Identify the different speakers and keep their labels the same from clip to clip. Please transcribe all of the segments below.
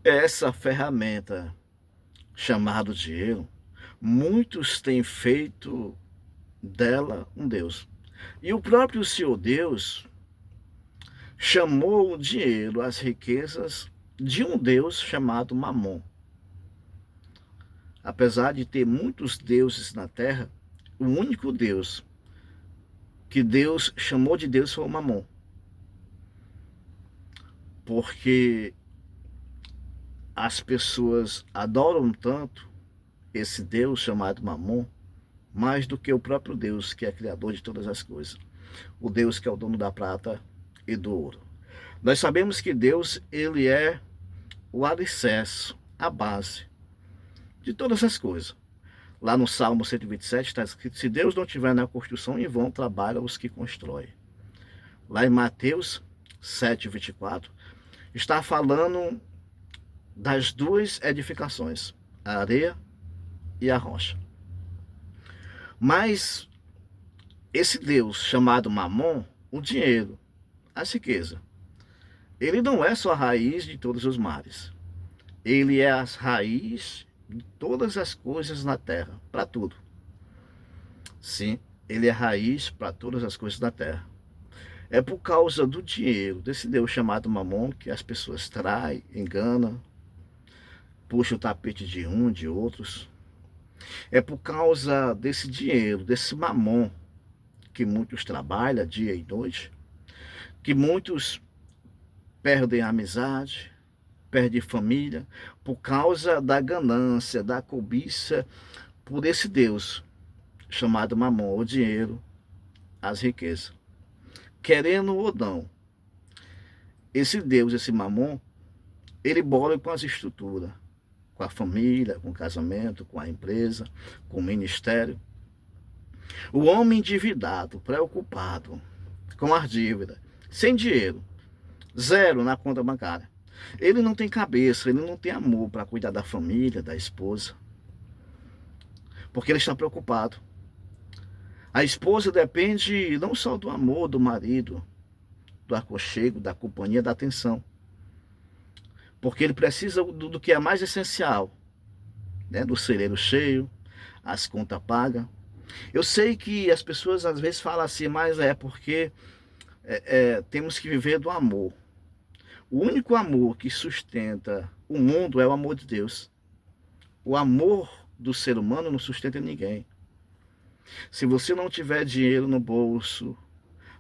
Speaker 1: essa ferramenta chamada dinheiro, muitos têm feito dela um Deus. E o próprio Senhor Deus chamou o dinheiro, as riquezas, de um Deus chamado Mamon. Apesar de ter muitos deuses na terra, o único Deus que Deus chamou de Deus foi o Mamon. Porque as pessoas adoram tanto esse Deus chamado Mamon, mais do que o próprio Deus, que é criador de todas as coisas. O Deus que é o dono da prata e do ouro. Nós sabemos que Deus, ele é o alicerce, a base de todas as coisas. Lá no Salmo 127 está escrito: se Deus não estiver na construção, em vão trabalham os que constroem. Lá em Mateus 7:24 está falando das duas edificações, a areia e a rocha. Mas esse Deus chamado Mamon, o dinheiro, a riqueza, ele não é só a raiz de todos os mares. Ele é a raiz de todas as coisas na terra, para tudo. Sim, ele é a raiz para todas as coisas da terra. É por causa do dinheiro, desse Deus chamado Mamon, que as pessoas traem, enganam, puxam o tapete de um, de outros. É por causa desse dinheiro, desse Mamon, que muitos trabalham dia e noite, que muitos perdem a amizade, perdem família, por causa da ganância, da cobiça, por esse Deus chamado Mamon, o dinheiro, as riquezas. Querendo ou não, esse Deus, esse Mamon, ele bola com as estruturas, com a família, com o casamento, com a empresa, com o ministério. O homem endividado, preocupado, com as dívidas, sem dinheiro, zero na conta bancária. Ele não tem cabeça, ele não tem amor para cuidar da família, da esposa, porque ele está preocupado. A esposa depende não só do amor do marido, do aconchego, da companhia, da atenção, porque ele precisa do que é mais essencial, né? Do celeiro cheio, as contas pagas. Eu sei que as pessoas às vezes falam assim, mas é porque temos que viver do amor. O único amor que sustenta o mundo é o amor de Deus. O amor do ser humano não sustenta ninguém. Se você não tiver dinheiro no bolso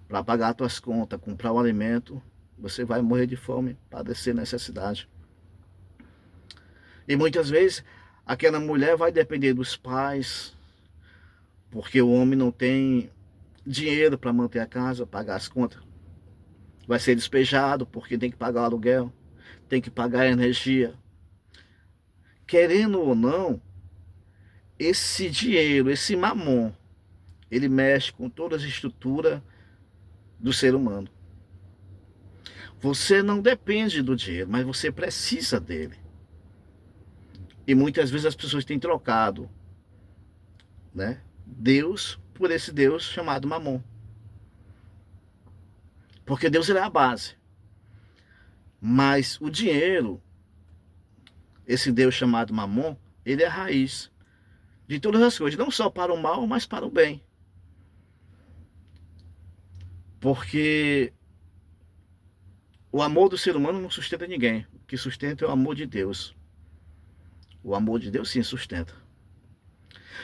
Speaker 1: para pagar as suas contas, comprar um alimento, você vai morrer de fome, padecer necessidade. E muitas vezes aquela mulher vai depender dos pais, porque o homem não tem dinheiro para manter a casa, pagar as contas. Vai ser despejado porque tem que pagar o aluguel, tem que pagar a energia. Querendo ou não, esse dinheiro, esse mamon, ele mexe com todas as estruturas do ser humano. Você não depende do dinheiro, mas você precisa dele. E muitas vezes as pessoas têm trocado, né, Deus por esse Deus chamado Mamon. Porque Deus, ele é a base. Mas o dinheiro, esse Deus chamado Mamon, ele é a raiz de todas as coisas, não só para o mal, mas para o bem. Porque o amor do ser humano não sustenta ninguém. O que sustenta é o amor de Deus. O amor de Deus sim sustenta.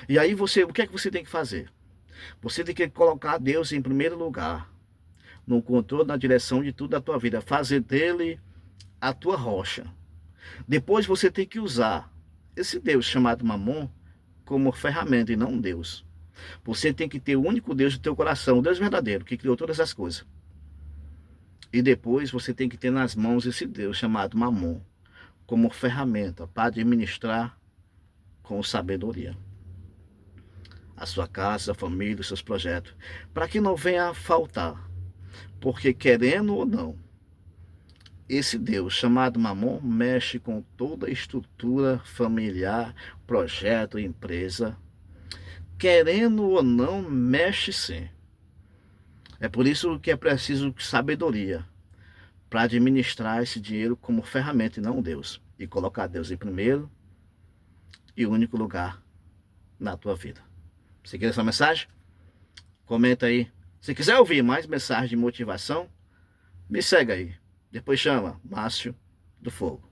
Speaker 1: E aí o que é que você tem que fazer? Você tem que colocar Deus em primeiro lugar, no controle, na direção de tudo da tua vida. Fazer dele a tua rocha. Depois você tem que usar esse Deus chamado Mamon como ferramenta e não um Deus. Você tem que ter o único Deus do teu coração, o Deus verdadeiro, que criou todas as coisas. E depois você tem que ter nas mãos esse Deus chamado Mamon, como ferramenta para administrar com sabedoria a sua casa, a família, os seus projetos, para que não venha a faltar. Porque querendo ou não, esse Deus chamado Mamon mexe com toda a estrutura familiar, projeto, empresa. Querendo ou não, mexe sim. É por isso que é preciso sabedoria para administrar esse dinheiro como ferramenta e não Deus. e colocar Deus em primeiro e único lugar na tua vida. Se quer essa mensagem? Comenta aí. Se quiser ouvir mais mensagens de motivação, me segue aí. Depois chama Márcio do Fogo.